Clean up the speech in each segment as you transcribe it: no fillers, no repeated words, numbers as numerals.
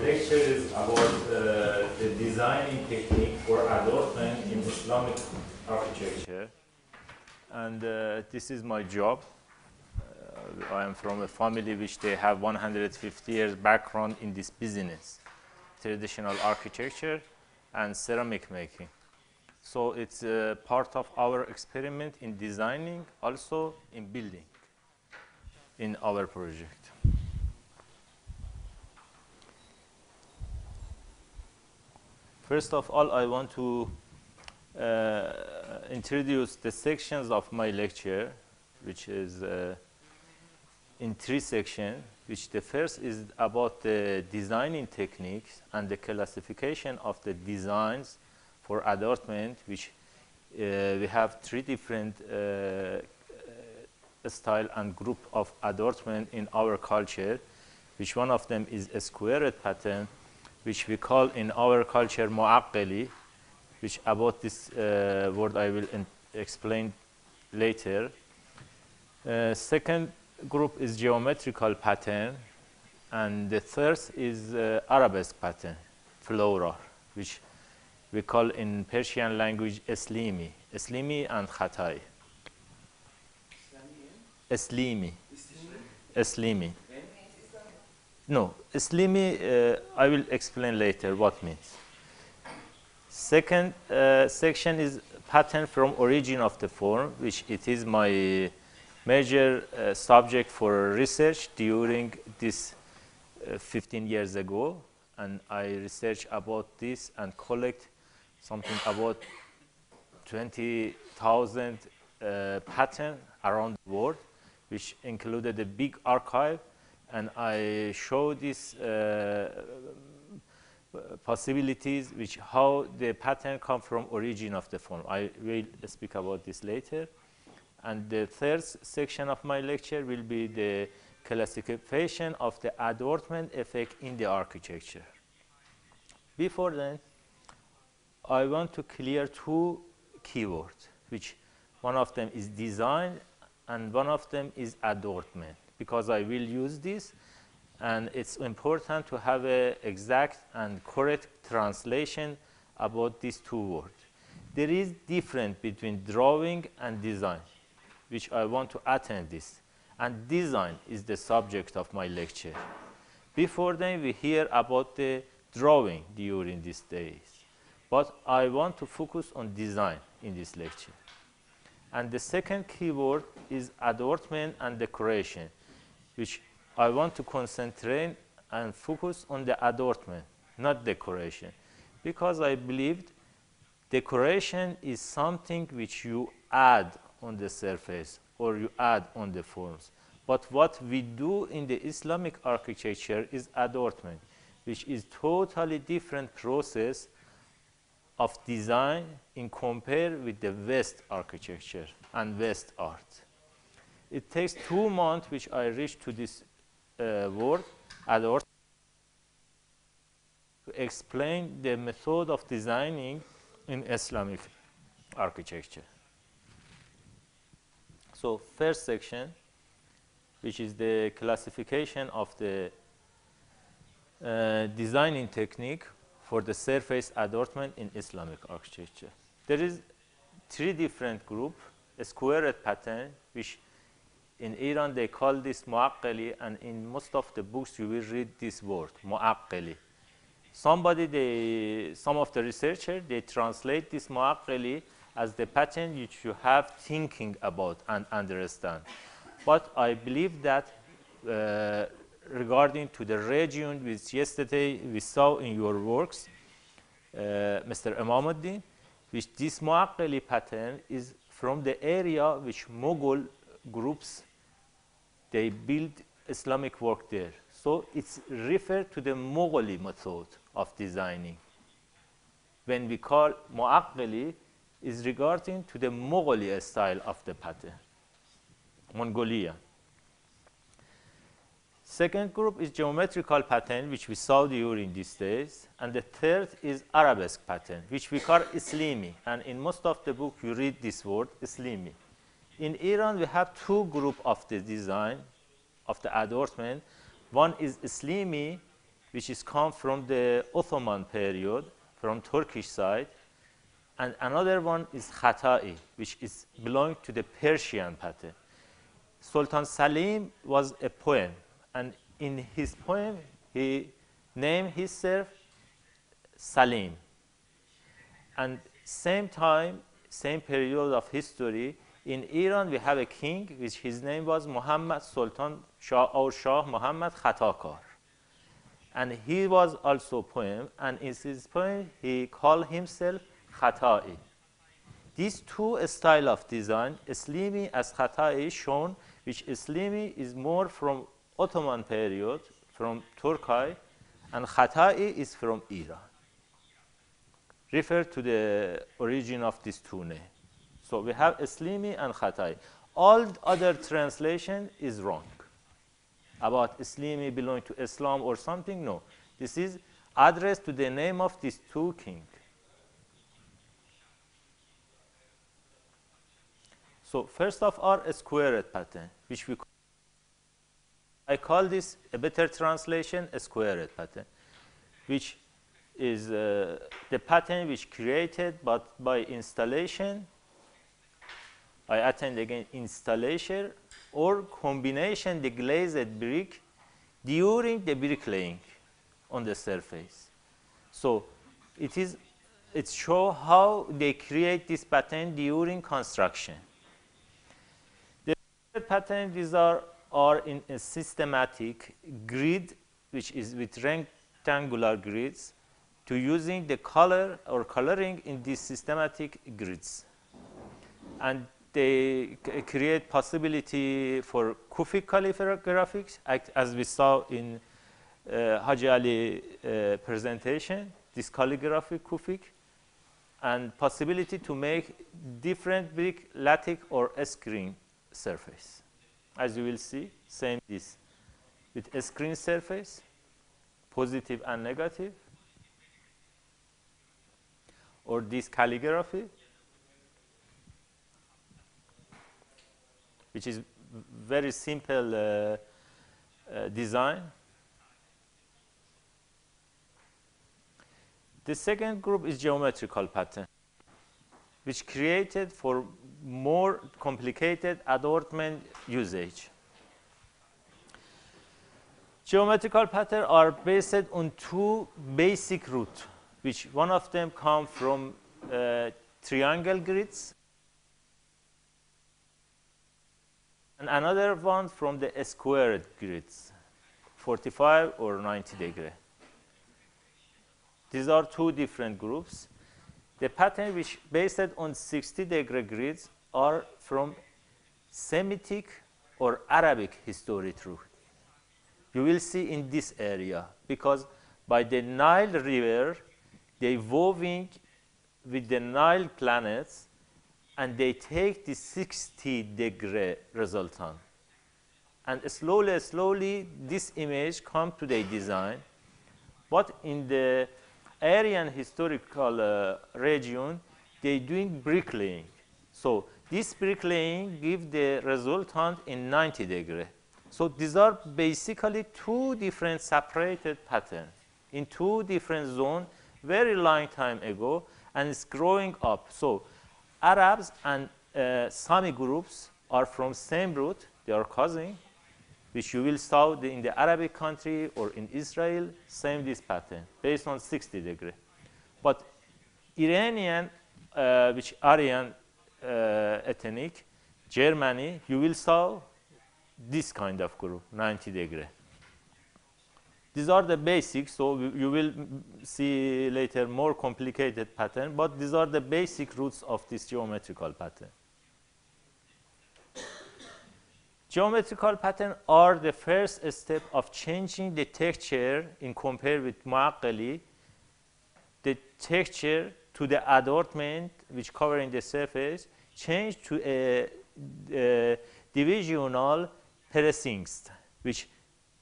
lecture is about the designing technique for adornment in Islamic architecture. And this is my job. I am from a family which they have 150 years background in this business, traditional architecture and ceramic making. So it's part of our experiment in designing, also in building in our project. First of all, I want to introduce the sections of my lecture, which is in 3 sections, which the first is about the designing techniques and the classification of the designs for adornment, which we have 3 different style and group of adornment in our culture, which one of them is a squared pattern, which we call in our culture mu'aqqali, which about this word I will explain later. Second group is geometrical pattern, and the third is arabesque pattern, floral, which we call in Persian language Eslimi, Eslimi and Khatai. Eslimi. Eslimi. No, Eslimi, I will explain later what means. Second section is pattern from origin of the form, which it is my major subject for research during this 15 years ago. And I research about this and collect something about 20,000 patterns around the world, which included a big archive. And I show these possibilities, which how the pattern come from origin of the form. I will speak about this later. And the third section of my lecture will be the classification of the adornment effect in the architecture. Before then, I want to clear 2 keywords, which one of them is design and one of them is adornment, because I will use this, and it's important to have an exact and correct translation about these 2 words. There is difference between drawing and design, which I want to attend this, and design is the subject of my lecture. Before then, we hear about the drawing during these days, but I want to focus on design in this lecture. And the second keyword is adornment and decoration, which I want to concentrate and focus on the adornment, not decoration, because I believed decoration is something which you add on the surface or you add on the forms. But what we do in the Islamic architecture is adornment, which is totally different process of design in compare with the West architecture and West art. It takes 2 months, which I reached to this word, adornment, to explain the method of designing in Islamic architecture. So first section, which is the classification of the designing technique for the surface adornment in Islamic architecture. There is 3 different groups: a squared pattern, which in Iran they call this mu'aqqali, and in most of the books you will read this word, mu'aqqali. Some of the researchers, they translate this mu'aqqali as the pattern which you have thinking about and understand. But I believe that regarding to the region which yesterday we saw in your works, Mr. Imamuddin, which this mu'aqqali pattern is from the area which Mughal groups, they build Islamic work there. So it's referred to the Mughali method of designing. When we call mu'aqqali, is regarding to the Mughali style of the pattern, Mongolia. Second group is geometrical pattern, which we saw during these days. And the third is arabesque pattern, which we call Islimi. And in most of the book, you read this word, Islimi. In Iran, we have 2 groups of the design, of the adornment. One is Islimi, which is come from the Ottoman period, from Turkish side. And another one is Khata'i, which is belong to the Persian pattern. Sultan Salim was a poem, and in his poem, he named himself Salim. And same time, same period of history, in Iran we have a king, which his name was Muhammad Sultan Shah or Shah Muhammad Khatakar. And he was also a poem, and in his poem he called himself Khata'i. These two styles of design, Islami as Khata'i shown, which Islami is more from Ottoman period, from Turkey, and Khata'i is from Iran. Refer to the origin of these two names. So we have Islami and Khata'i. All other translation is wrong. About Islami belong to Islam or something, no. This is addressed to the name of these two kings. So first of all, a squared pattern, which I call this a better translation, a squared pattern, which is the pattern which created but by installation. I attend again installation or combination the glazed brick during the bricklaying on the surface. So it shows how they create this pattern during construction. The pattern, these are in a systematic grid, which is with rectangular grids, to using the color or coloring in these systematic grids. And they create possibility for Kufic calligraphics, as we saw in Haji Ali presentation, this calligraphy Kufic, and possibility to make different brick, lattice, or screen surface. As you will see, same this with a screen surface, positive and negative, or this calligraphy, which is very simple design. The second group is geometrical pattern, which created for more complicated adornment usage. Geometrical patterns are based on two basic roots, which one of them come from triangle grids, and another one from the squared grids, 45 or 90 degree. These are two different groups. The pattern which based on 60-degree grids are from Semitic or Arabic history truth. You will see in this area, because by the Nile River, they woving with the Nile planets, and they take the 60-degree resultant. And slowly, this image come to the design. But in the Aryan historical region, they doing bricklaying. So this bricklaying give the resultant in 90 degree. So these are basically two different separated patterns in two different zones very long time ago, and it's growing up. So Arabs and Sami groups are from same root, they are cousins, which you will saw in the Arabic country or in Israel, same this pattern, based on 60 degree. But Iranian, which Aryan ethnic, Germany, you will saw this kind of group, 90 degree. These are the basics, so you will see later more complicated pattern, but these are the basic roots of this geometrical pattern. Geometrical patterns are the first step of changing the texture in compare with Mu'aqqali, the texture to the adornment which covering the surface, change to a divisional precincts, which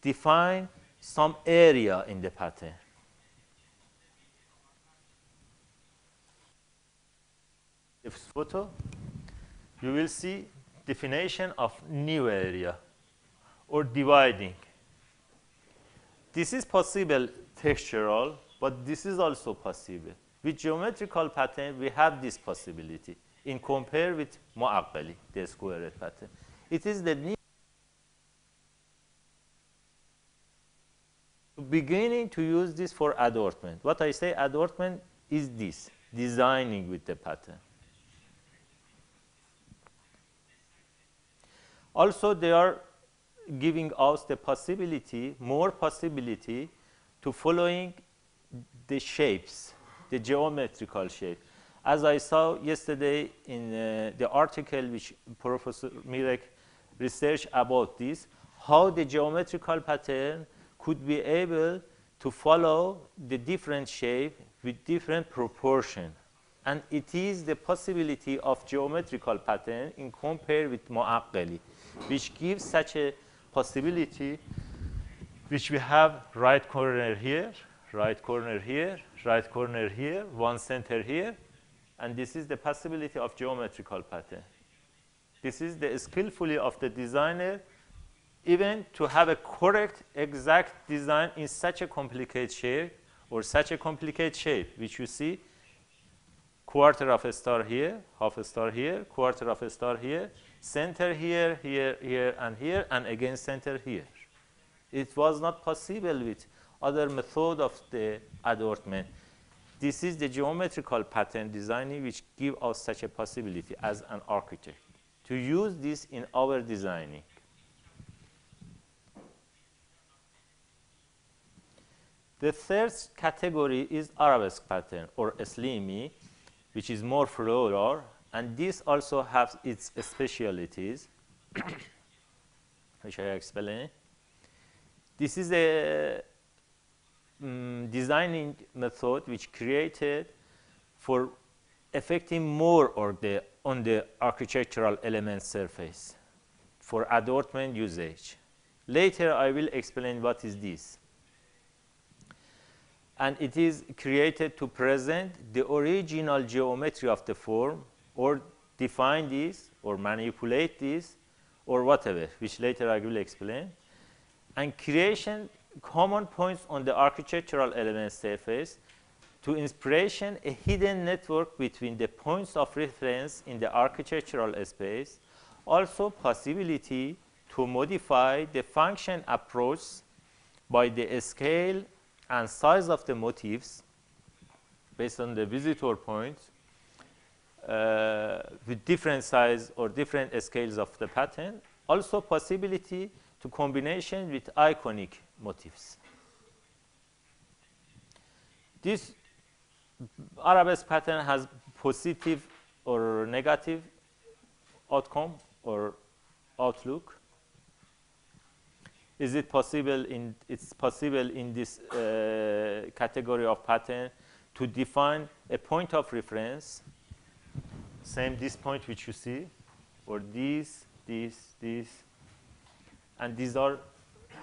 define some area in the pattern. This photo, you will see definition of new area or dividing. This is possible textural, but this is also possible. With geometrical pattern, we have this possibility in compare with mu'aqqali, the squared pattern. It is the need beginning to use this for adornment. What I say adornment is this, designing with the pattern. Also, they are giving us the possibility, more possibility to following the shapes, the geometrical shape. As I saw yesterday in the article which Professor Mirek researched about this, how the geometrical pattern could be able to follow the different shape with different proportion. And it is the possibility of geometrical pattern in compare with mu'aqqali, which gives such a possibility, which we have right corner here, right corner here, right corner here, one center here, and this is the possibility of geometrical pattern. This is the skillfully of the designer, even to have a correct, exact design in such a complicated shape or such a complicated shape, which you see, quarter of a star here, half a star here, quarter of a star here, center here, here, here, and again center here. It was not possible with other method of the adornment. This is the geometrical pattern designing which give us such a possibility as an architect to use this in our designing. The third category is arabesque pattern or Eslimi, which is more floral, and this also has its specialities, which I explain. This is a designing method which created for affecting more on the architectural element surface for adornment usage. Later I will explain what is this. And it is created to present the original geometry of the form or define this or manipulate this or whatever, which later I will explain. And creation common points on the architectural element surface to inspiration a hidden network between the points of reference in the architectural space. Also possibility to modify the function approach by the scale and size of the motifs based on the visitor points with different size or different scales of the pattern. Also possibility to combination with iconic motifs. This arabesque pattern has positive or negative outcome or outlook. Is it possible it's possible in this category of pattern to define a point of reference, same this point which you see, or this, and these are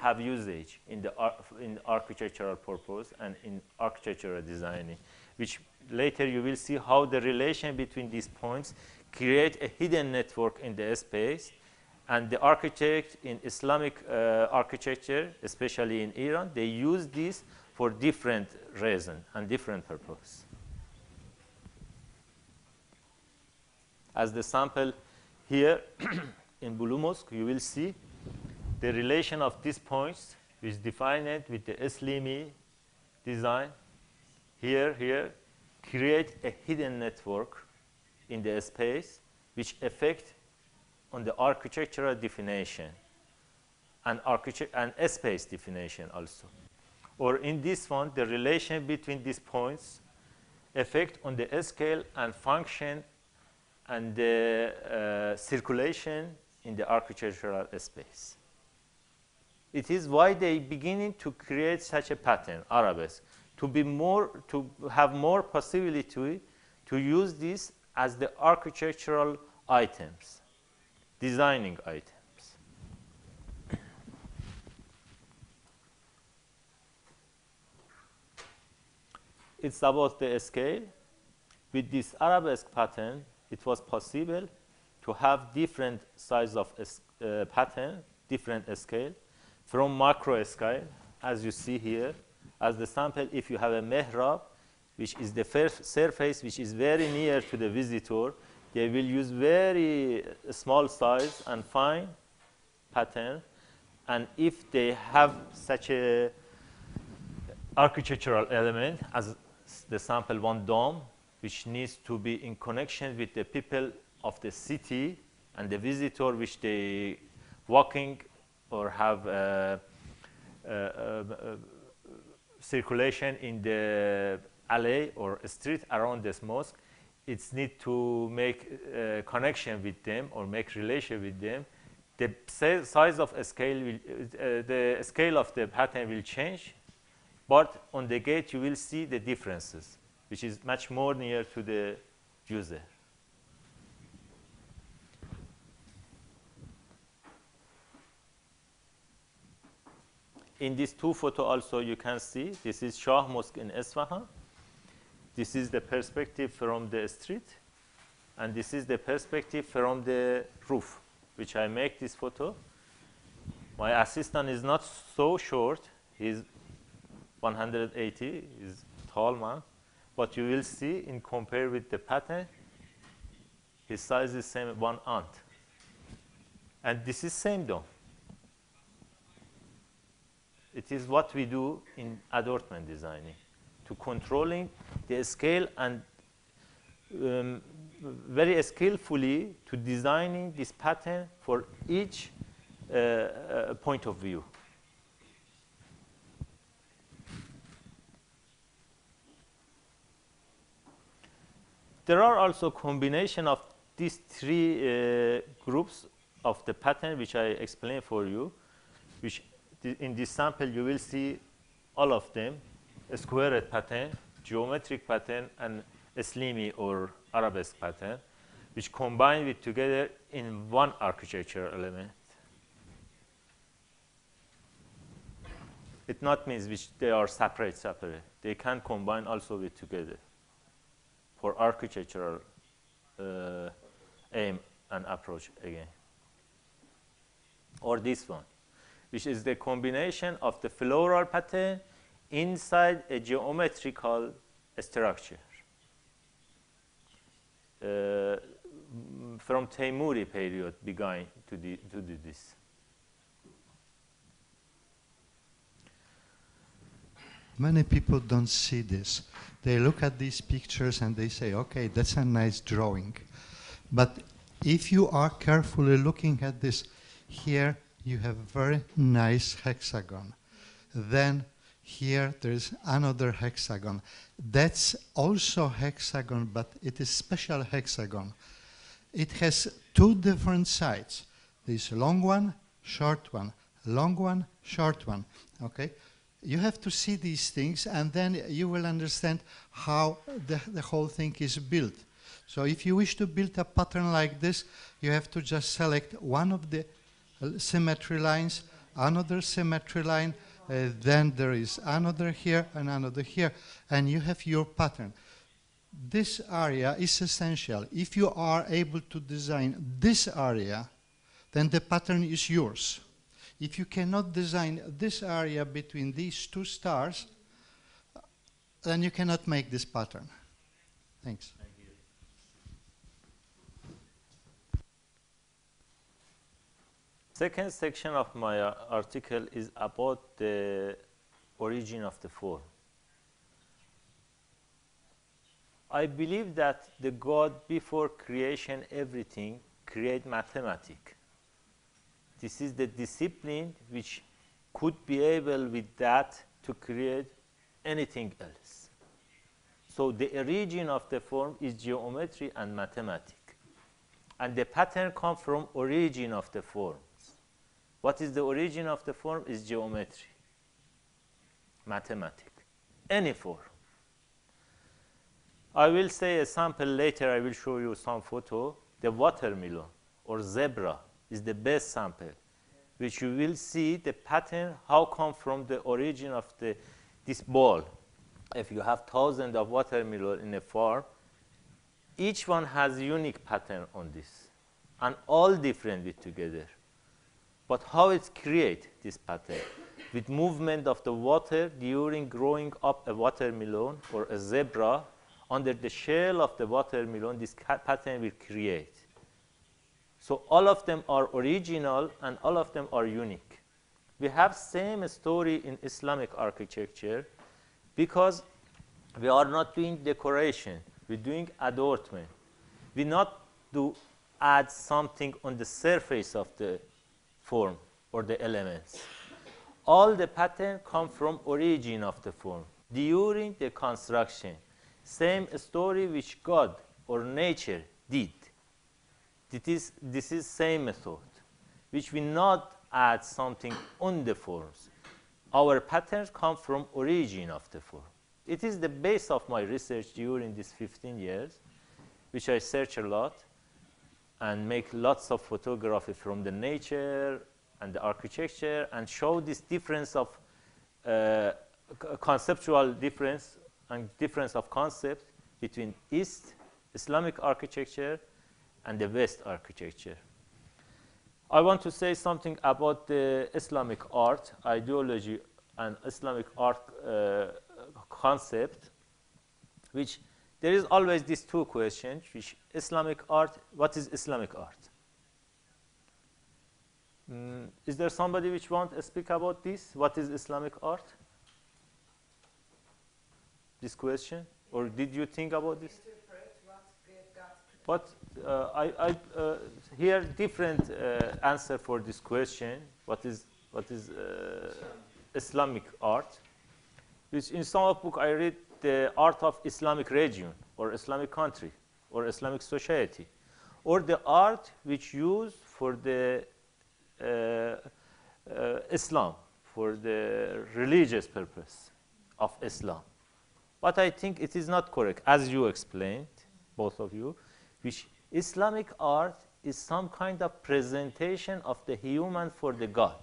have usage in the in architectural purpose and in architectural designing, which later you will see how the relation between these points create a hidden network in the space. And the architect in Islamic architecture, especially in Iran, they use this for different reason and different purpose. As the sample here in Blue Mosque, you will see the relation of these points, which define it with the Eslimi design. Here, create a hidden network in the space, which affect on the architectural definition and space definition also. Or in this one, the relation between these points affect on the scale and function and the circulation in the architectural space. It is why they beginning to create such a pattern, arabesque, to have more possibility to use this as the architectural items, designing items. It's about the scale. With this arabesque pattern, it was possible to have different size of pattern, different scale, from macro scale as you see here, as the sample, if you have a mihrab, which is the first surface which is very near to the visitor, they will use very small size and fine pattern. And if they have such a architectural element as the sample one dome, which needs to be in connection with the people of the city and the visitor which they walking or have circulation in the alley or street around this mosque, it's need to make connection with them or make relation with them. The size of a scale will, the scale of the pattern will change, but on the gate you will see the differences, which is much more near to the user. In these two photos also you can see, this is Shah Mosque in Isfahan. This is the perspective from the street, and this is the perspective from the roof, which I make this photo. My assistant is not so short, he's 180, he's tall man, but you will see in compare with the pattern, his size is same one ant. And this is same dome. It is what we do in adornment designing, to controlling the scale and very skillfully to designing this pattern for each point of view. There are also combination of these three groups of the pattern which I explained for you, which in this sample you will see all of them, a squared pattern, geometric pattern, and a slimy or arabesque pattern, which combine with together in one architectural element. It not means which they are separate. They can combine also with together for architectural aim and approach again. Or this one, which is the combination of the floral pattern inside a geometrical structure. From Teimuri period began to do this. Many people don't see this. They look at these pictures and they say, okay, that's a nice drawing. But if you are carefully looking at this, here you have very nice hexagon. Then here there is another hexagon. That's also hexagon, but it is special hexagon. It has two different sides. This long one, short one, long one, short one. Okay? You have to see these things, and then you will understand how the whole thing is built. So if you wish to build a pattern like this, you have to just select one of the symmetry lines, another symmetry line, then there is another here and another here, and you have your pattern. This area is essential. If you are able to design this area, then the pattern is yours. If you cannot design this area between these two stars, then you cannot make this pattern. Thanks. Thank you. Second section of my article is about the origin of the form. I believe that the God, before creation everything, create mathematics. This is the discipline which could be able with that to create anything else. So the origin of the form is geometry and mathematics. And the pattern comes from origin of the forms. What is the origin of the form? Is geometry, mathematics, any form. I will say a sample later. I will show you some photo. The watermelon or zebra is the best sample, which you will see the pattern, how come from the origin of this ball. If you have thousands of watermelon in a farm, each one has a unique pattern on this, and all different with together. But how it create this pattern? with movement of the water during growing up a watermelon or a zebra. Under the shell of the watermelon, this pattern will create. So all of them are original and all of them are unique. We have same story in Islamic architecture because we are not doing decoration, we're doing adornment. We not do add something on the surface of the form or the elements. All the pattern come from origin of the form during the construction. Same story which God or nature did. This is same method, which we not add something on the forms. Our patterns come from origin of the form. It is the base of my research during these 15 years, which I search a lot and make lots of photography from the nature and the architecture and show this difference of conceptual difference and difference of concept between East Islamic architecture and the West architecture. I want to say something about the Islamic art, ideology, and Islamic art concept, which there is always these two questions, which Islamic art, what is Islamic art? Is there somebody which want to speak about this? What is Islamic art? This question? Or did you think about this? But I hear different answer for this question. What is Islamic art? Which in some of book I read the art of Islamic region or Islamic country or Islamic society, or the art which used for the Islam, for the religious purpose of Islam. But I think it is not correct, as you explained, both of you, which Islamic art is some kind of presentation of the human for the God.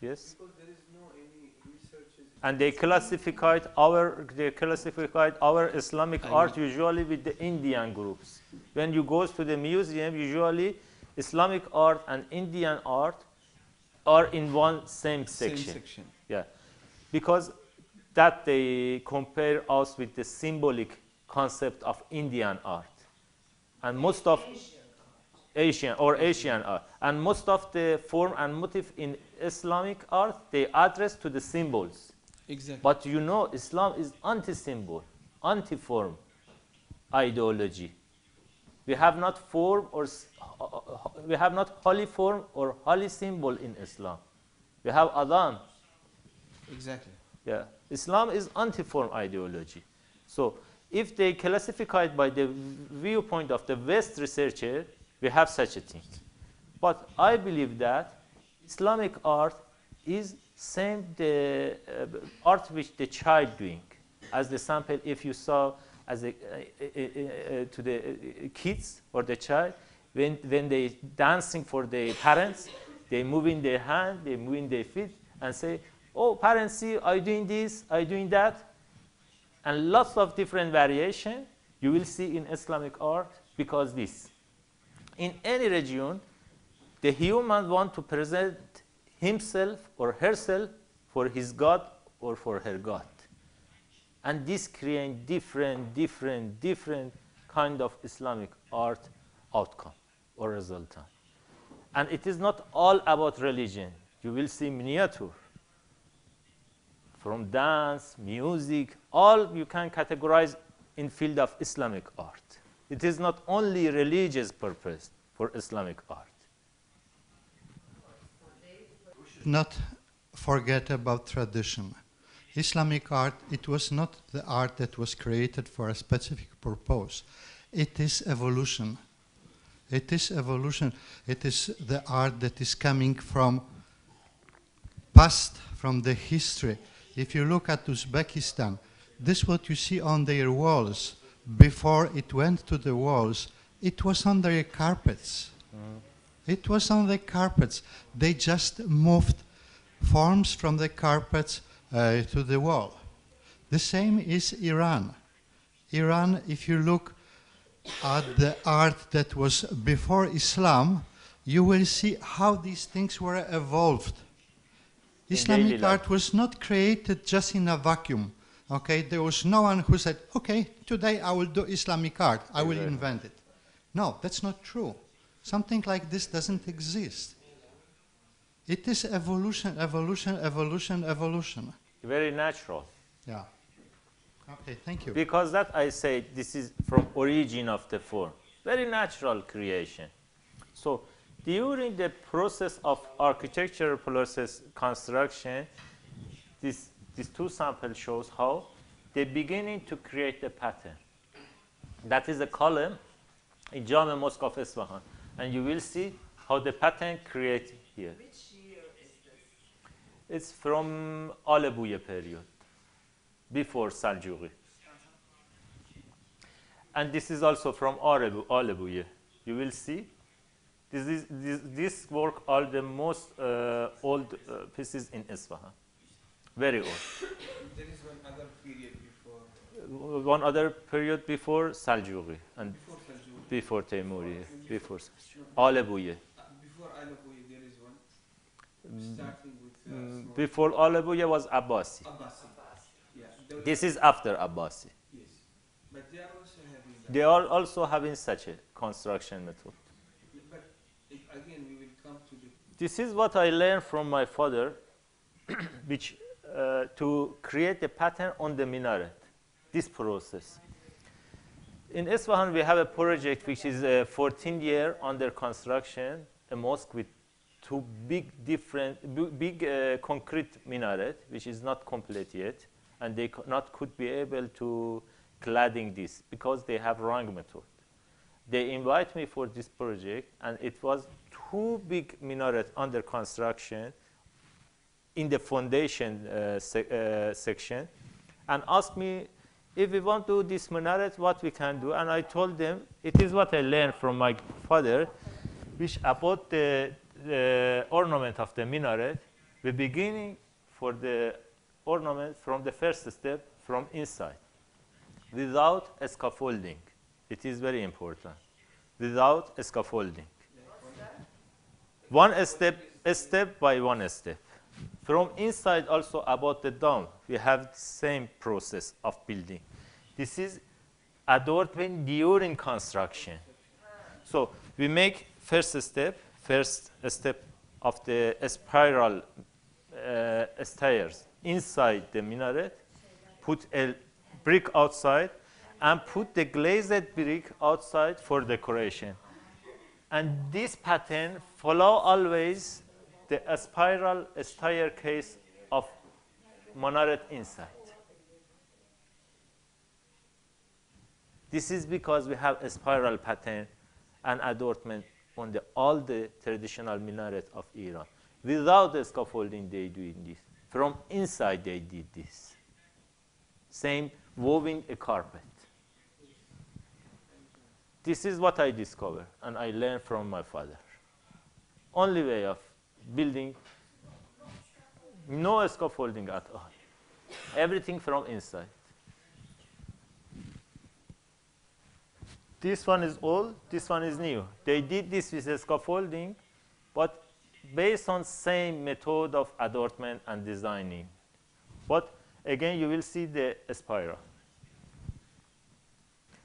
Yes? Because there is no any researches. And they classified our Islamic art usually with the Indian groups. When you go to the museum, usually Islamic art and Indian art are in one same section. Yeah, because that they compare us with the symbolic concept of Indian art, and most of Asian art, and most of the form and motif in Islamic art they address to the symbols. Exactly. But you know, Islam is anti-symbol, anti-form ideology. We have not form or we have not holy form or holy symbol in Islam. We have adhan. Exactly. Yeah, Islam is anti-form ideology. So if they classify it by the viewpoint of the West researcher, we have such a thing. But I believe that Islamic art is same the art which the child doing. As the sample, if you saw as a, to the kids or the child, when they dancing for the parents, they moving their hand, they moving their feet, and say, "Oh, parents, see, I doing this, I doing that," and lots of different variation you will see in Islamic art because this. In any region, the human want to present himself or herself for his God or for her God. And this creates different kind of Islamic art outcome or resultant. And it is not all about religion. You will see miniature. From dance, music, all you can categorize in field of Islamic art. It is not only religious purpose for Islamic art. We should not forget about tradition. Islamic art, it was not the art that was created for a specific purpose. It is evolution. It is evolution. It is the art that is coming from past, from the history. If you look at Uzbekistan, this is what you see on their walls. Before it went to the walls, it was on their carpets. It was on the carpets. They just moved forms from the carpets to the wall. The same is Iran. Iran, if you look at the art that was before Islam, you will see how these things were evolved. Islamic life. art was not created just in a vacuum. Okay, there was no one who said, okay, today I will do Islamic art, I will Exactly. invent it. No, that's not true. Something like this doesn't exist. It is evolution, evolution, evolution, evolution. Very natural. Yeah. Okay, thank you. Because that I say this is from origin of the form. Very natural creation. So during the process of architectural process construction, these two samples shows how they're beginning to create the pattern. That is a column in Jame Mosque of Isfahan. And you will see how the pattern created here. Which year is this? It's from Alebuye period, before Saljuqi. And this is also from Alebuye. You will see this work are the most old pieces in Isfahan. Very old. There is one other period before. One other period before Saljuqi and Before Seljuk. before Temuri, before Alebuye. Before Alabuye, there is one. Starting with small Before Alebuye was Abbasi. Abbasi. Yeah. There This is after Abbasi. yes. But they are also having that. They are also having such a construction method. But if, again, we will come to the. This is what I learned from my father, which to create a pattern on the minaret, this process. In Isfahan, we have a project which is 14 year under construction, a mosque with two big concrete minaret, which is not complete yet, and they could be able to cladding this because they have wrong method. They invite me for this project, and it was two big minaret under construction in the foundation section, and asked me if we want to do this minaret, what we can do. And I told them, it is what I learned from my father, which about the ornament of the minaret, the beginning for the ornament from the first step from inside, without scaffolding. It is very important. Without scaffolding. One step by one step. From inside also about the dome, we have the same process of building. This is adornment during construction. So we make first step of the spiral stairs inside the minaret, put a brick outside, and put the glazed brick outside for decoration. And this pattern follow always the spiral staircase of minaret inside. This is because we have a spiral pattern and adornment on all the traditional minaret of Iran. Without the scaffolding, they doing this. From inside, they did this. Same woven a carpet. This is what I discovered, and I learned from my father. Only way of building, no scaffolding at all. Everything from inside. This one is old, this one is new. They did this with a scaffolding, but based on same method of adornment and designing. But again, you will see the spiral.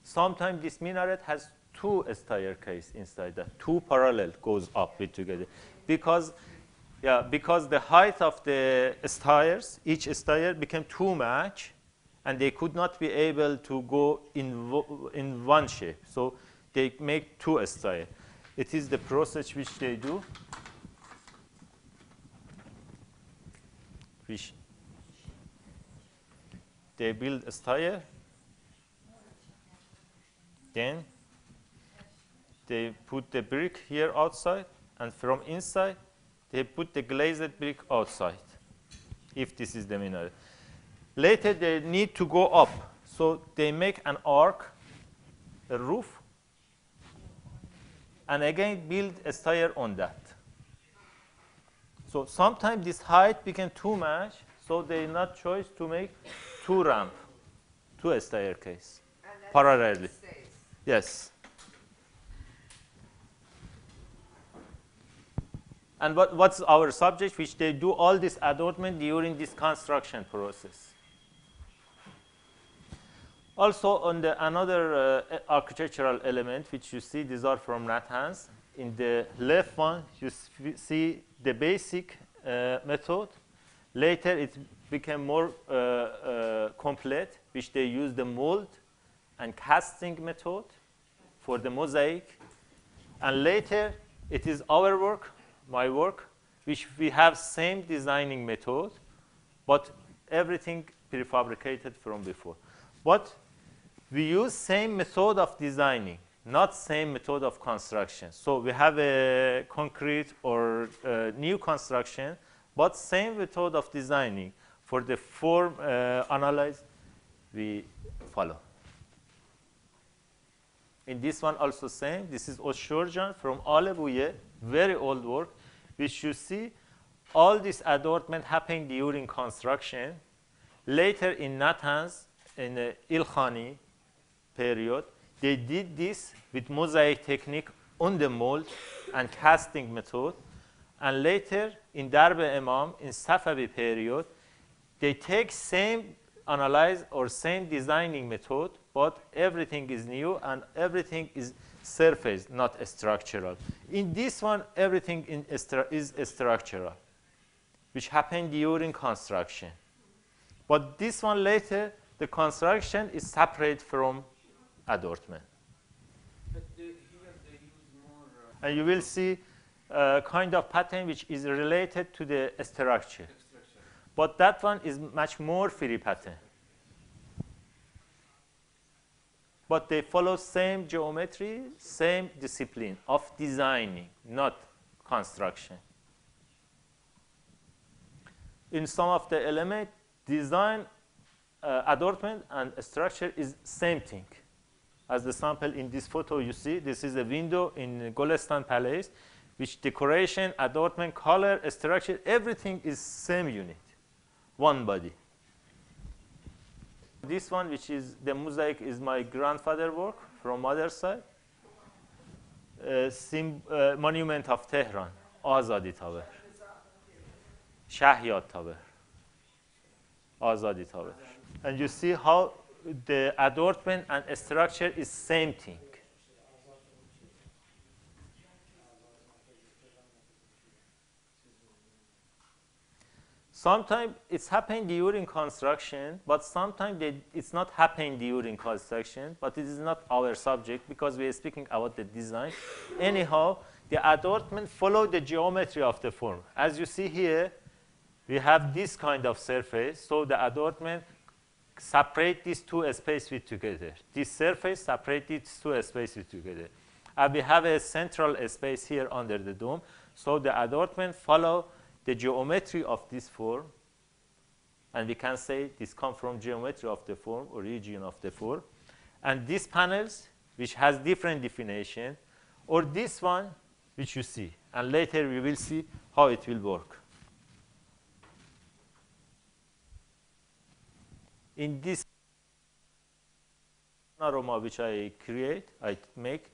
Sometimes this minaret has two staircases inside that, two parallel goes up with together. Because the height of the stairs, each stair became too much, and they could not be able to go in one shape. So they make two stairs. It is the process which they do, which they build a stair, then they put the brick here outside, and from inside, they put the glazed brick outside, if this is the minaret. Later, they need to go up, so they make an arc, a roof, and again build a stair on that. So sometimes this height became too much, so they not choice to make two ramp, two staircase, parallelly. Yes. And what's our subject, which they do all this adornment during this construction process. Also, on the another architectural element, which you see, these are from Natanz. In the left one, you see the basic method. Later, it became more complete, which they use the mold and casting method for the mosaic. And later, it is our work, my work, which we have same designing method, but everything prefabricated from before. But we use same method of designing, not same method of construction. So we have a concrete or new construction, but same method of designing. For the form analyze, we follow. In this one also same. This is Oshorjan from Alebuye, very old work, which you see all this adornment happening during construction. Later in Natanz, in the Ilkhani period, they did this with mosaic technique on the mold and casting method. And later in Darbe Imam, in Safavi period, they take same analyze or same designing method, but everything is new and everything is surface, not structural. In this one, everything is structural, which happened during construction. But this one later, the construction is separate from adornment. But here they use more. And you will see kind of pattern which is related to the structure. But that one is much more free pattern. But they follow same geometry, same discipline of designing, not construction. In some of the elements, design, adornment, and structure is same thing. As the sample in this photo you see, this is a window in Golestan Palace, which decoration, adornment, color, structure, everything is same unit, one body. This one, which is the mosaic, is my grandfather work from mother's side. Monument of Tehran, Azadi Tower. Shahyad Tower, Azadi Tower. And you see how the adornment and structure is same thing. Sometimes it's happening during construction, but sometimes it's not happening during construction, but it is not our subject because we are speaking about the design. Anyhow, the adornment follow the geometry of the form. As you see here, we have this kind of surface, so the adornment separate these two spaces together. This surface separate these two spaces together. And we have a central space here under the dome, so the adornment follow the geometry of this form, and we can say this comes from geometry of the form, origin of the form. And these panels, which has different definition, or this one, which you see. And later we will see how it will work. In this panorama which I make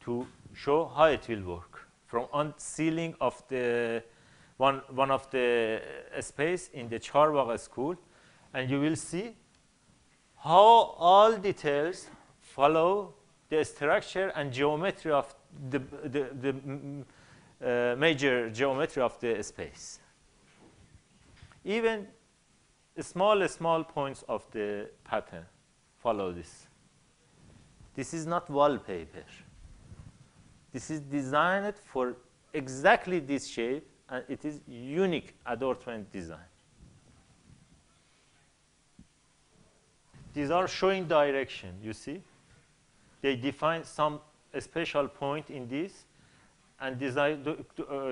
to show how it will work. From on ceiling of the one of the space in the Charbagh school, and you will see how all details follow the structure and geometry of the major geometry of the space. Even small points of the pattern follow this. This is not wallpaper. This is designed for exactly this shape, and it is unique adornment design. These are showing direction, you see. They define some special point in this and design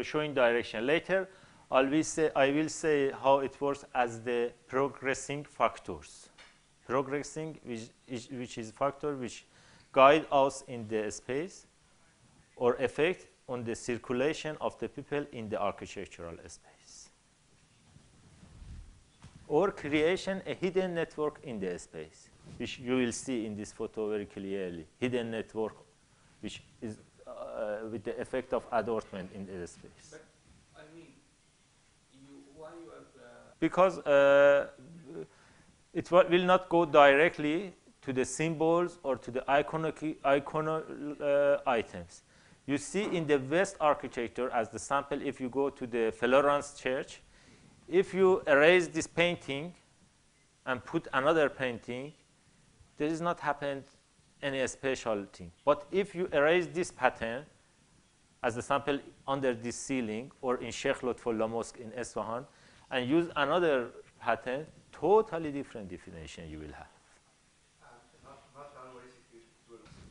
showing direction. Later, I will say how it works as the progressing factors. Progressing, which is factor which guide us in the space or effect on the circulation of the people in the architectural space. Or creation a hidden network in the space, which you will see in this photo very clearly. Hidden network, which is with the effect of adornment in the space. But I Because it will not go directly to the symbols or to the iconal items. You see in the West architecture as the sample, if you go to the Florence church, if you erase this painting and put another painting, there is not happened any special thing. But if you erase this pattern as the sample under this ceiling or in Sheikh Lutfullah Mosque in Isfahan and use another pattern, totally different definition you will have.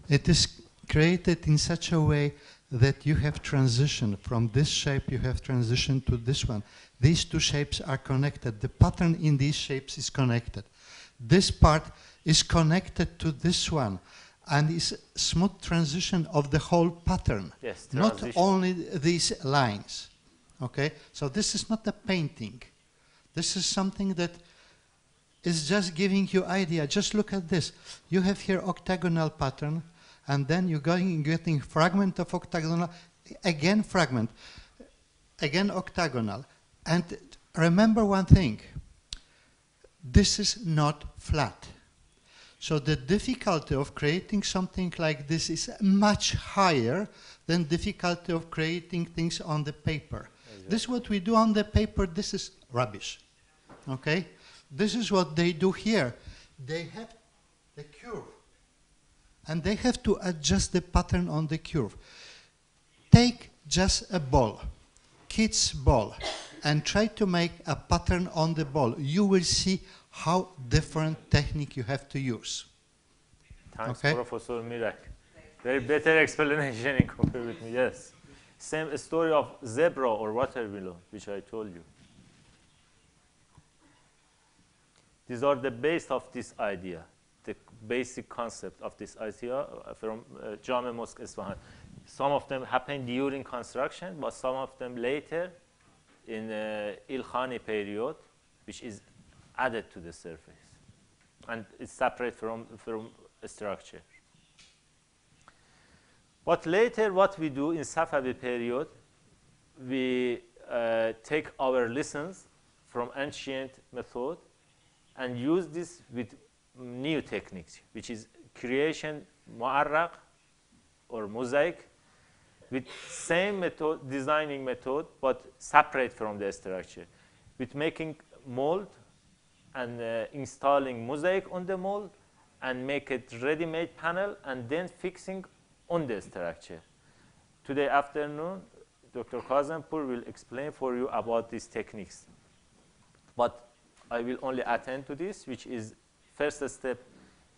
It is created in such a way that you have transition from this shape, you have transition to this one. These two shapes are connected. The pattern in these shapes is connected. This part is connected to this one, and is smooth transition of the whole pattern. Yes, not transition. only these lines. Okay, so this is not a painting. This is something that is just giving you idea. Just look at this. You have here octagonal pattern, and then you're getting fragment of octagonal, again fragment, again octagonal. And remember one thing, this is not flat. So the difficulty of creating something like this is much higher than difficulty of creating things on the paper. Exactly. This is what we do on the paper, this is rubbish. Okay? This is what they do here. They have the curve, and they have to adjust the pattern on the curve. Take just a ball, kid's ball, and try to make a pattern on the ball. You will see how different technique you have to use. Thanks, okay? Professor Mirak. Very better explanation in compare with me, yes. Same story of zebra or watermelon, which I told you. These are the base of this idea, the basic concept of this idea from Jame Mosque Isfahan. Some of them happened during construction, but some of them later in Ilkhani period, which is added to the surface. And it's separate from structure. But later what we do in Safavi period, we take our lessons from ancient method and use this with new techniques, which is creation mu'arraq or mosaic with same method, designing method, but separate from the structure, with making mold and installing mosaic on the mold and make it ready-made panel and then fixing on the structure. Today afternoon, Dr. Kazempour will explain for you about these techniques. But I will only attend to this, which is first step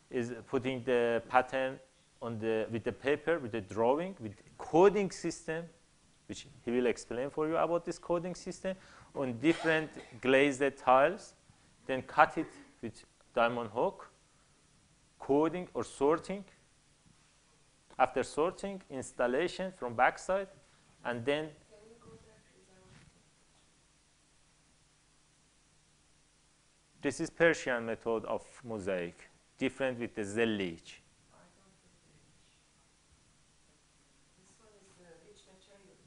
is putting the pattern on with the paper, with the drawing, with coding system, which he will explain for you about this coding system, on different glazed tiles, then cut it with diamond hook, coding or sorting. After sorting, installation from backside, and then this is Persian method of mosaic, different with the zellich. This one is which material?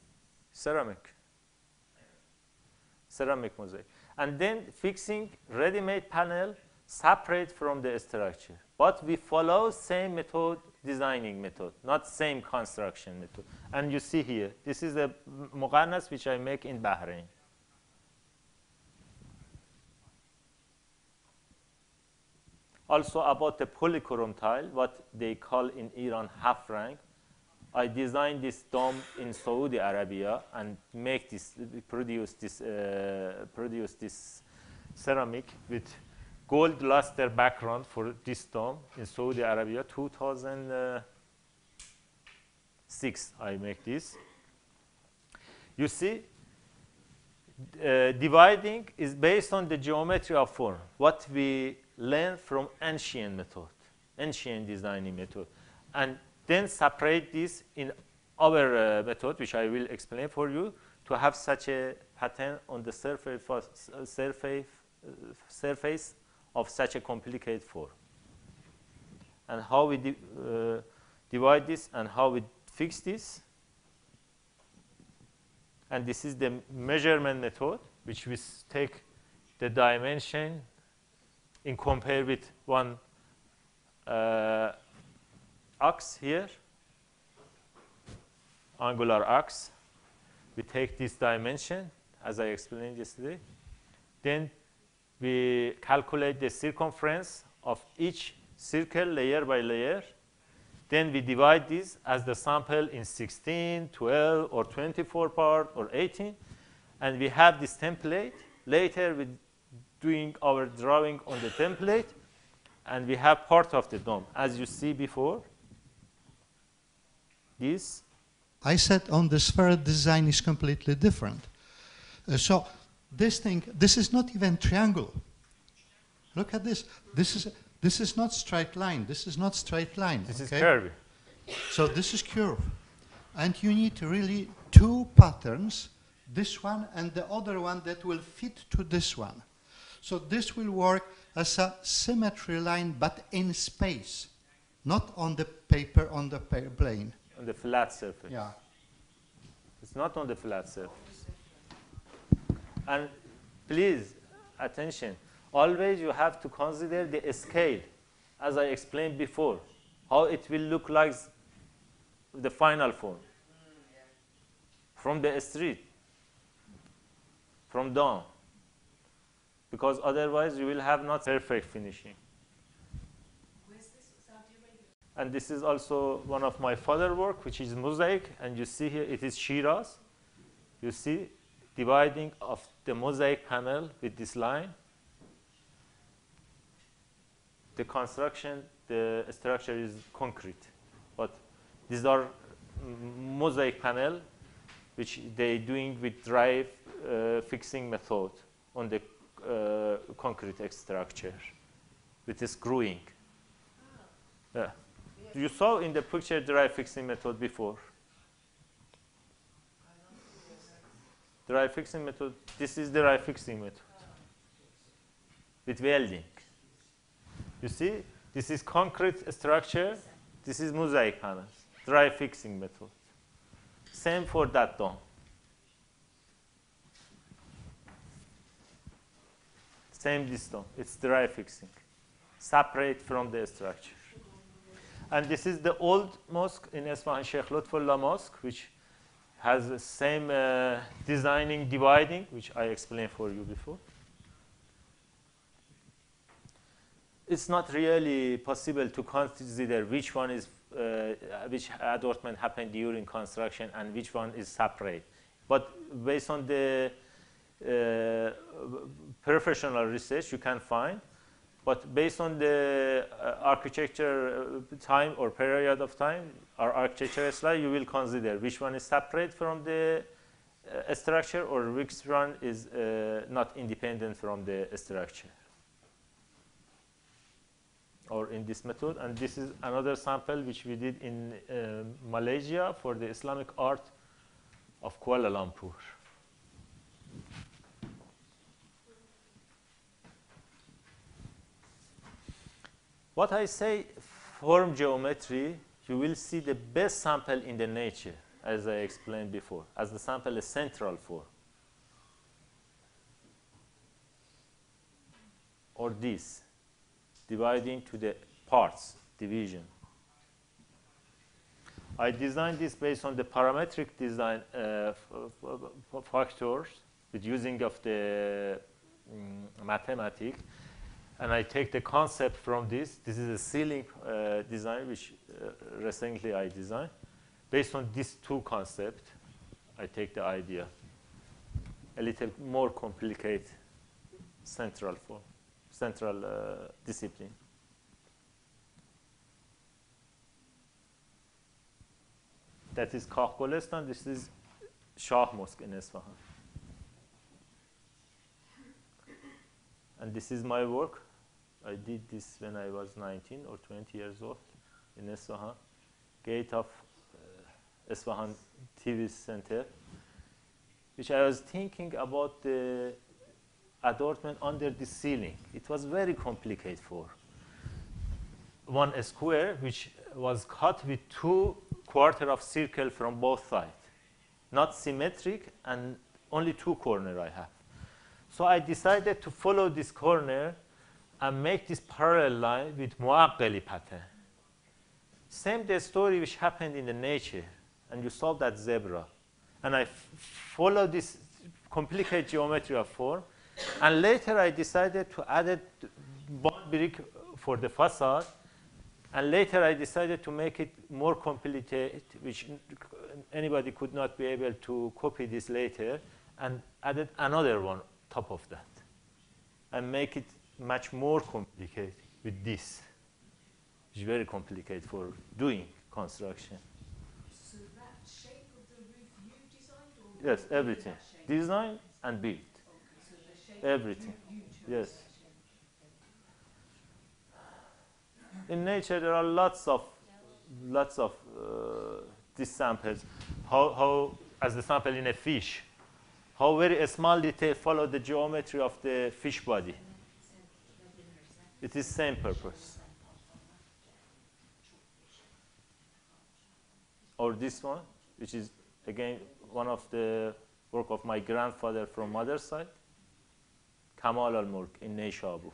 Ceramic mosaic. And then fixing ready-made panel separate from the structure. But we follow same method, designing method, not same construction method. And you see here, this is the muqannas which I make in Bahrain. Also about the polychrome tile, what they call in Iran half rank. I designed this dome in Saudi Arabia and produce this ceramic with gold luster background for this dome in Saudi Arabia. 2006 I make this. You see, dividing is based on the geometry of form, what we learn from ancient method, ancient designing method, and then separate this in our method, which I will explain for you, to have such a pattern on the surface of such a complicated form. And how we divide this and how we fix this. And this is the measurement method, which we take the dimension in compare with one axe here, angular axe. We take this dimension, as I explained yesterday. Then we calculate the circumference of each circle layer by layer. Then we divide this as the sample in 16, 12, or 24 part, or 18. And we have this template. Later, we're doing our drawing on the template. And we have part of the dome. As you see before, this. I said on the sphere design is completely different. So this thing, this is not even triangle. Look at this. This is not straight line. This is not straight line. This okay? is curvy. So this is curve. And you need really two patterns, this one and the other one that will fit to this one. So this will work as a symmetry line, but in space, not on the paper, on the plane. On the flat surface. Yeah. It's not on the flat surface. And please, attention. Always you have to consider the scale, as I explained before, how it will look like the final form. From the street, from down. Because otherwise you will have not perfect finishing. And this is also one of my further work, which is mosaic. And you see here, it is Shiraz. You see dividing of the mosaic panel with this line. The construction, the structure is concrete. But these are mosaic panel, which they doing with dry fixing method on the concrete structure with the screwing. Yeah. You saw in the picture dry fixing method before. Dry fixing method, this is the dry fixing method with welding. You see, this is concrete structure, this is mosaic panels, dry fixing method. Same for that dome. Same this dome, it's dry fixing, separate from the structure. And this is the old mosque in Isfahan, Sheikh Lutfullah Mosque, which has the same designing, dividing, which I explained for you before. It's not really possible to consider which one is, which adornment happened during construction and which one is separate. But based on the professional research, you can find. But based on the architecture time or period of time, or architectural slide, you will consider which one is separate from the structure or which one is not independent from the structure. Or in this method. And this is another sample which we did in Malaysia for the Islamic art of Kuala Lumpur. What I say, form geometry, you will see the best sample in the nature, as I explained before, as the sample is central form. Or this, dividing to the parts, division. I designed this based on the parametric design factors with using of the mathematics. And I take the concept from this. This is a ceiling design, which recently I designed. Based on these two concepts, I take the idea. A little more complicated central form, central discipline. That is Kagh Golestan. This is Shah Mosque in Isfahan. And this is my work. I did this when I was 19 or 20 years old in Isfahan, gate of Isfahan TV center, which I was thinking about the adornment under the ceiling. It was very complicated for one square, which was cut with 2 quarters of circle from both sides, not symmetric, and only 2 corners I have. So I decided to follow this corner and make this parallel line with Muaqqali pattern. Same the story which happened in the nature, and you saw that zebra. And I follow this complicated geometry of form, and later I decided to add one brick for the facade, and later I decided to make it more complicated, which anybody could not be able to copy this later, and added another one top of that, and make it much more complicated with this. It's very complicated for doing construction. So that shape of the roof you designed, or Yes, everything. Design and build. okay, so the shape Everything. you chose Yes. that shape. In nature, there are lots of these samples. How, as the sample in a fish, how very small detail follow the geometry of the fish body. It is same purpose. Or this one, which is again one of the work of my grandfather from mother's side, Kamal al-Mulk in Neyshabur.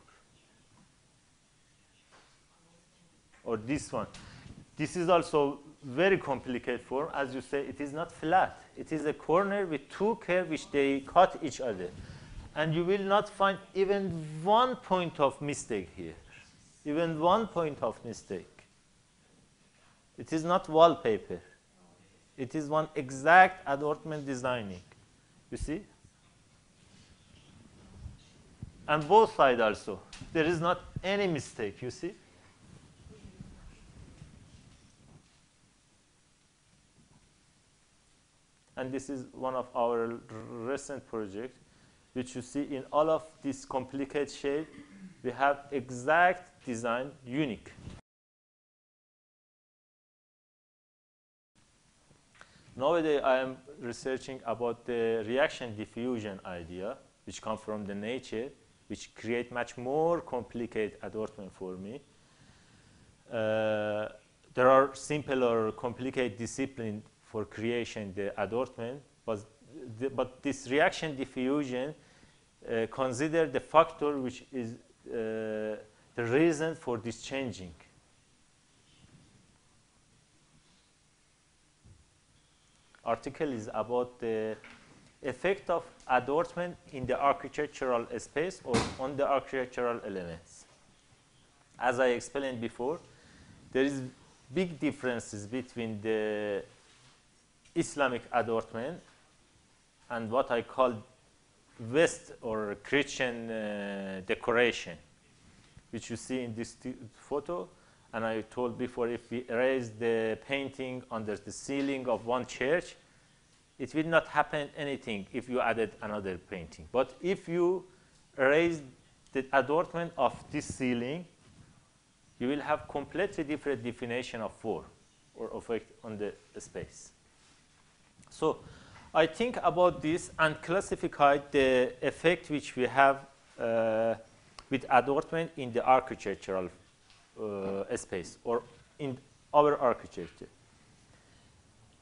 Or this one. This is also very complicated form. As you say, it is not flat. It is a corner with two curves which they cut each other. And you will not find even 1 point of mistake here. Even 1 point of mistake. It is not wallpaper. It is one exact adornment designing. You see? And both sides also. There is not any mistake, you see? And this is one of our recent projects, which you see in all of this complicated shape, we have exact design, unique. Nowadays, I am researching about the reaction diffusion idea, which comes from the nature, which create much more complicated adornment for me. There are simple or complicated disciplines for creation the adornment, but this reaction diffusion consider the factor which is the reason for this changing. Article is about the effect of adornment in the architectural space or on the architectural elements. As I explained before, there is big differences between the Islamic adornment and what I call West or Christian decoration, which you see in this photo. And I told before, if we erase the painting under the ceiling of one church, it will not happen anything if you added another painting. But if you erase the adornment of this ceiling, you will have completely different definition of form or effect on the space. So I think about this and classify the effect which we have with adornment in the architectural space or in our architecture.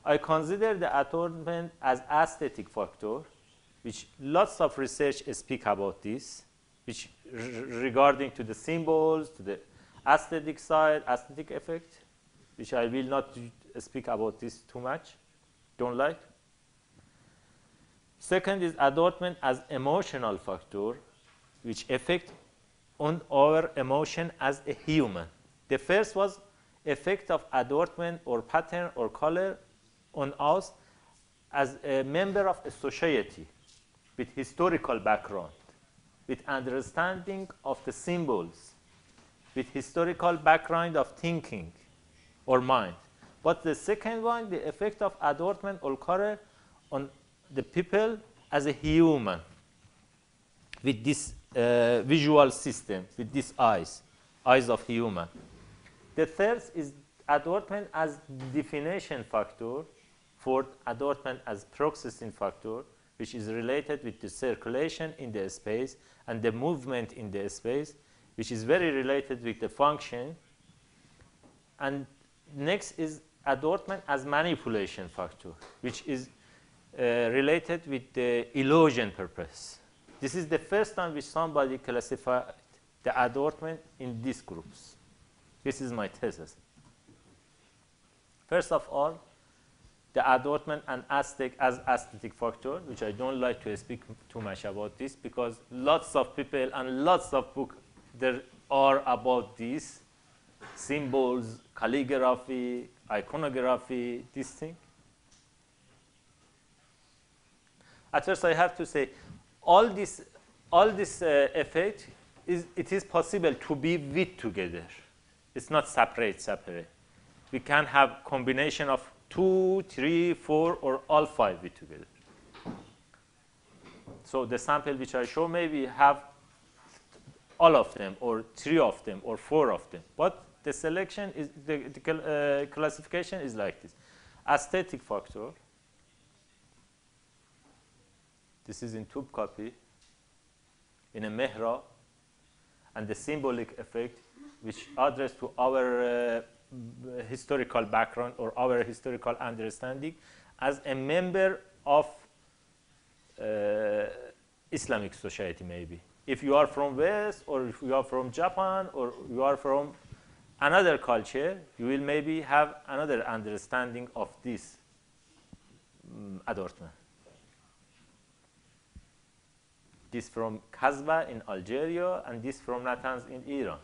I consider the adornment as aesthetic factor, which lots of research speak about this, which regarding to the symbols, to the aesthetic side, aesthetic effect, which I will not speak about this too much, don't like. Second is adornment as emotional factor, which affect on our emotion as a human. The first was effect of adornment or pattern or color on us as a member of a society with historical background, with understanding of the symbols, with historical background of thinking or mind. But the second one, the effect of adornment or color on the people as a human with this visual system, with these eyes of human. The third is adornment as definition factor, fourth, adornment as processing factor, which is related with the circulation in the space and the movement in the space, which is very related with the function. And next is adornment as manipulation factor, which is related with the illusion purpose. This is the first time which somebody classified the adornment in these groups. This is my thesis. First of all, the adornment and aesthetic as aesthetic factor, which I don't like to speak too much about this because lots of people and lots of books there are about these symbols, calligraphy, iconography, this thing. At first, I have to say, all this effect it is possible to be with together. It's not separate. We can have combination of 2, 3, 4, or all 5 with together. So the sample which I show maybe have all of them, or 3 of them, or 4 of them. But the selection is the classification is like this: aesthetic factor. This is in Topkapi, in a mihrab, and the symbolic effect, which address to our historical background or our historical understanding as a member of Islamic society, maybe. If you are from West, or if you are from Japan, or you are from another culture, you will maybe have another understanding of this adornment. This from Kasbah in Algeria, and this from Natanz in Iran.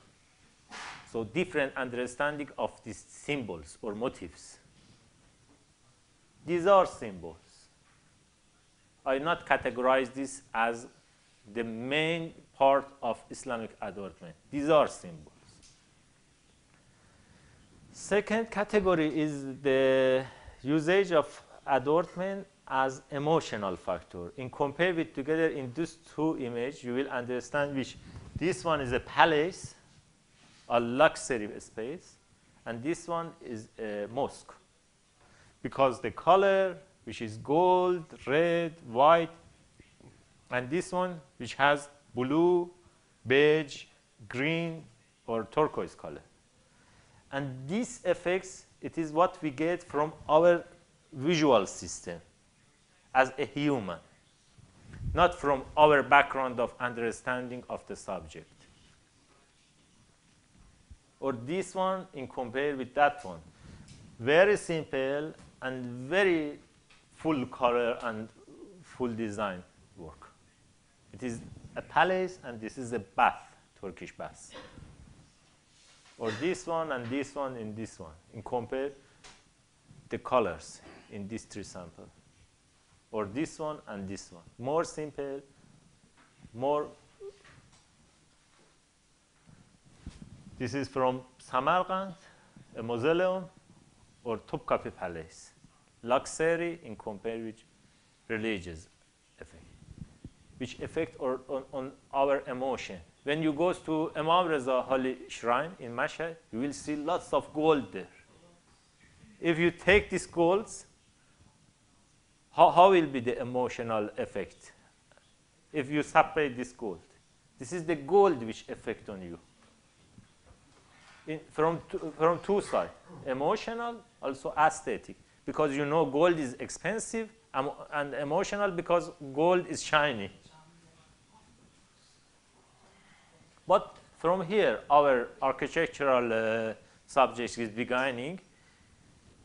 So different understanding of these symbols or motifs. These are symbols. I not categorize this as the main part of Islamic adornment. These are symbols. Second category is the usage of adornment as emotional factor. In compare with together in these two images, you will understand which this one is a palace, a luxury space, and this one is a mosque. Because the color, which is gold, red, white, and this one, which has blue, beige, green, or turquoise color. And these effects, it is what we get from our visual system as a human, not from our background of understanding of the subject. Or this one in compare with that one. Very simple and very full color and full design work. It is a palace, and this is a bath, Turkish bath. Or this one and this one in this one. In compare the colors in these 3 samples. Or this one and this one. More simple, more. This is from Samarkand, a mausoleum, or Topkapi Palace. Luxury in compare with religious effect. Which effect on our emotion. When you go to Imam Reza Holy Shrine in Mashhad, you will see lots of gold there. If you take these golds, how will be the emotional effect if you separate this gold? This is the gold which affect on you. From 2 sides, emotional, also aesthetic, because you know gold is expensive, and emotional because gold is shiny. But from here, our architectural subject is beginning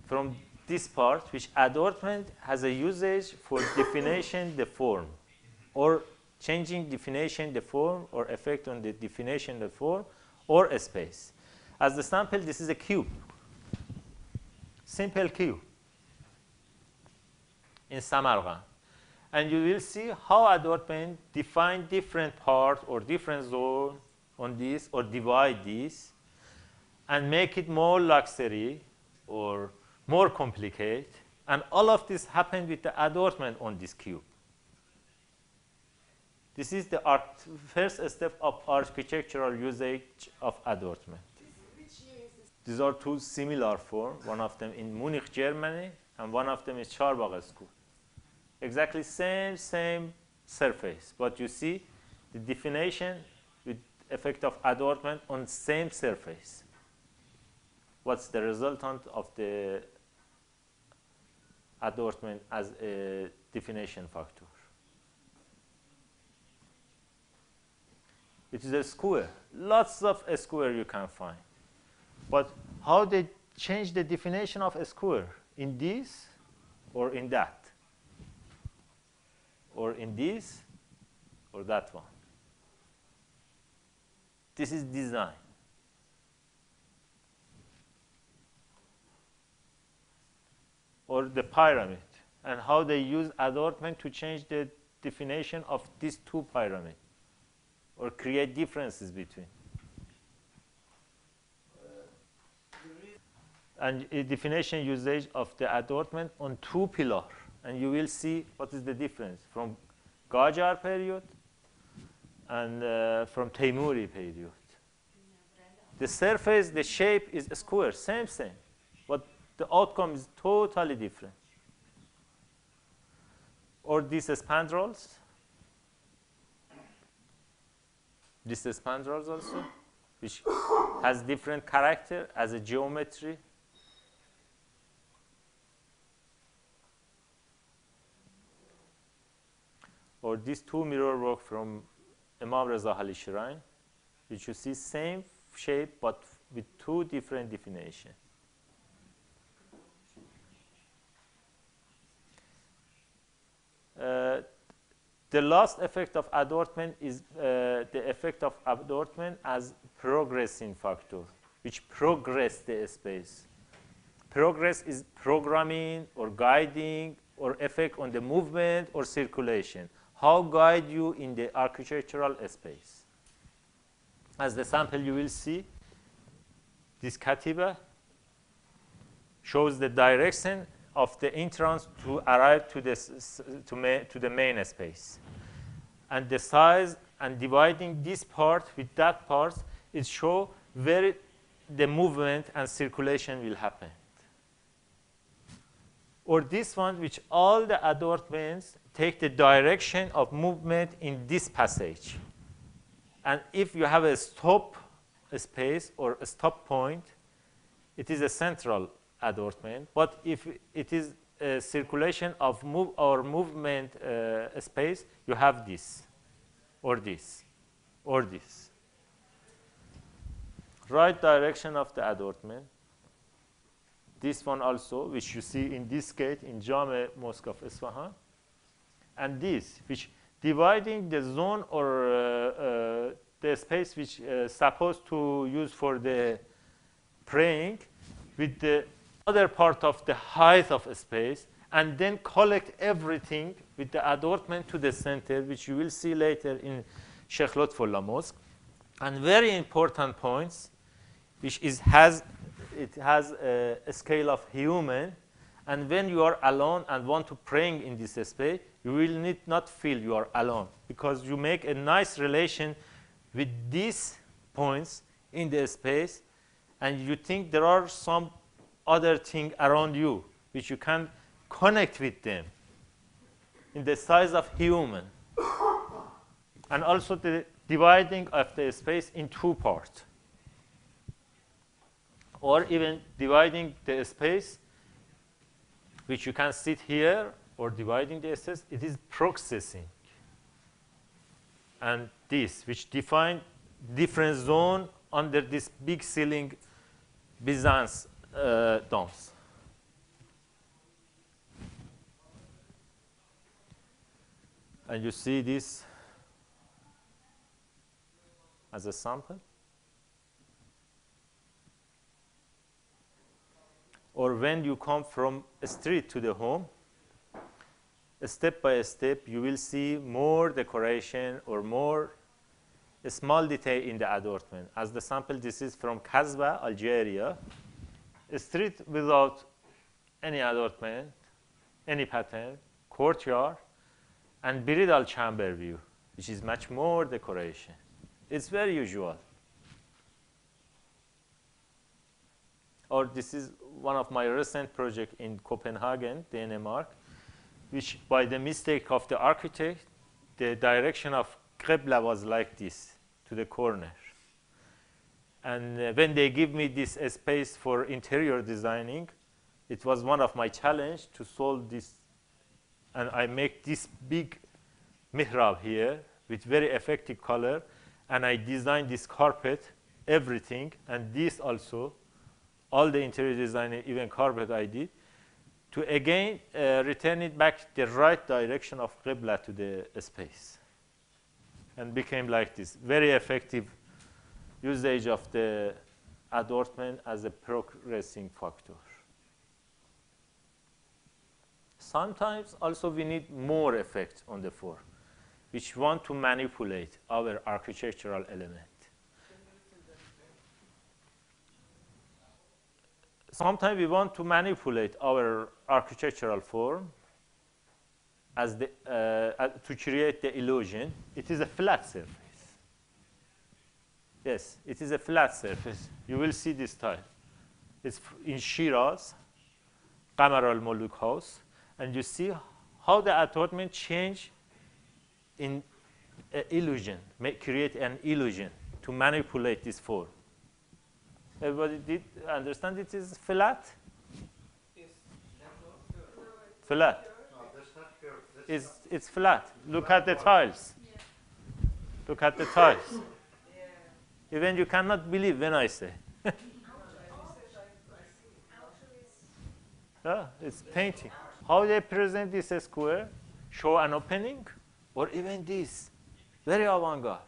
from this part, which adornment has a usage for definition the form, or changing definition the form, or effect on the definition the form, or a space. As the sample, this is a cube, simple cube in Samarkand. And you will see how adornment define different parts or different zones on this, or divide this, and make it more luxury or more complicated. And all of this happened with the adornment on this cube. This is the first step of architectural usage of adornment. These are 2 similar forms, one of them in Munich, Germany, and one of them is Charbagh School. Exactly same surface, but you see the definition with effect of adornment on same surface. What's the resultant of the adornment as a definition factor? It is a square. Lots of a square you can find. But how they change the definition of a square? In this or in that? Or in this or that one? This is design. Or the pyramid, and how they use adornment to change the definition of these two pyramids, or create differences between. And a definition usage of the adornment on two pillars, and you will see what is the difference from Qajar period and from Temuri period. The surface, the shape is a square, same, but the outcome is totally different. Or these spandrels. These spandrels also, which has different character as a geometry. Or these two mirror work from Imam Reza Ali Shrine, which you see same shape but with two different definitions. The last effect of adornment is the effect of adornment as progressing factor, which progress the space. Progress is programming or guiding or effect on the movement or circulation. How guide you in the architectural space? As the sample you will see, this katiba shows the direction of the entrance to arrive to the main space. And the size and dividing this part with that part, it shows where the movement and circulation will happen. Or this one, which all the adornments take the direction of movement in this passage. And if you have a stop space or a stop point, it is a central adornment. But if it is a circulation of movement space, you have this, or this, or this. Right direction of the adornment. This one also, which you see in this gate in Jame Mosque of Isfahan. And this, which dividing the zone or the space which supposed to use for the praying with the other part of the height of a space, and then collect everything with the adornment to the center, which you will see later in Sheikh Lutfullah Mosque. And very important points, which has a scale of human, and when you are alone and want to praying in this space, you will need not feel you are alone, because you make a nice relation with these points in the space, and you think there are some other thing around you which you can connect with them in the size of human. And also the dividing of the space in two parts, or even dividing the space which you can sit here, or dividing the space, it is processing. And this, which define different zone under this big ceiling Byzance domes. And you see this as a sample. Or when you come from a street to the home, step by step, you will see more decoration or more small detail in the adornment. As the sample, this is from Kasba, Algeria, a street without any adornment, any pattern, courtyard, and bridal chamber view, which is much more decoration. It's very usual. Or this is one of my recent projects in Copenhagen, Denmark, which by the mistake of the architect, the direction of Qibla was like this, to the corner. And when they give me this space for interior designing, it was one of my challenge to solve this. And I make this big mihrab here with very effective color. and I designed this carpet, everything, and this also, all the interior design, even carpet I did, to again return it back the right direction of Qibla to the space. And became like this. Very effective usage of the adornment as a progressing factor. Sometimes also we need more effect on the form, which want to manipulate our architectural element. Sometimes we want to manipulate our architectural form as the, to create the illusion. It is a flat surface. Yes, it is a flat surface. You will see this tile. It's in Shiraz, Qamar al-Muluk house, and you see how the adornment change in illusion, create an illusion to manipulate this form. Everybody did understand it is flat? Flat. No, that's not curved. It's flat. Look at the tiles. Look at the tiles. Even you cannot believe when I say. Yeah, it's painting. How they present this square, show an opening, or even this, very avant-garde.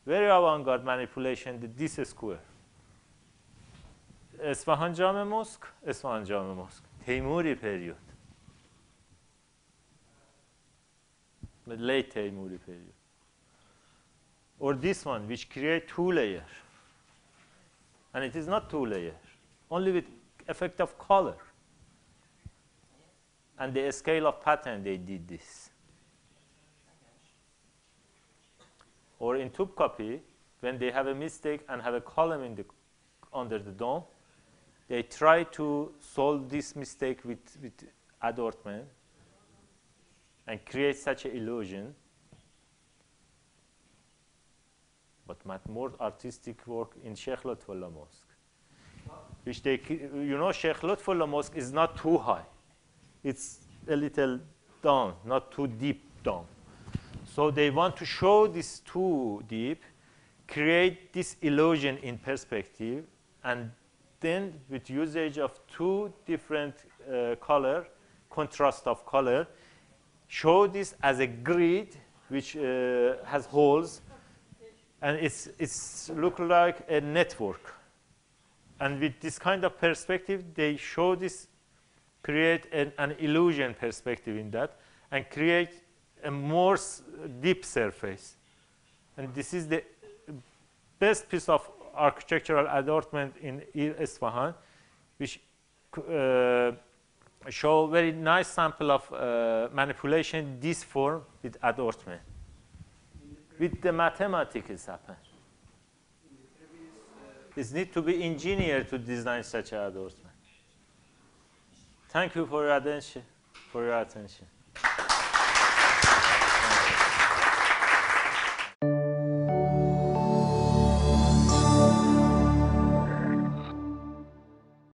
Very avant-garde manipulation, this square. Isfahan Jame Mosque, Isfahan Jame Mosque, Teimuri period. The late Teimuri period. Or this one, which create 2 layers. And it is not 2 layers, only with effect of color. And the scale of pattern, they did this. Or in Topkapi, when they have a mistake and have a column in the, under the dome, they try to solve this mistake with adornment and create such an illusion. But more artistic work in Sheikh Lutfullah Mosque, which they, you know, Sheikh Lutfullah Mosque is not too high. It's a little down, not too deep down. So they want to show this too deep, create this illusion in perspective, and then with usage of 2 different color, contrast of color, show this as a grid which has holes, and it's look like a network. And with this kind of perspective, they show this, create an illusion perspective in that, and create a more deep surface. And this is the best piece of architectural adornment in Isfahan, which show very nice sample of manipulation this form with adornment. With the mathematics happen. It needs to be engineered to design such an adornment. Thank you for your attention.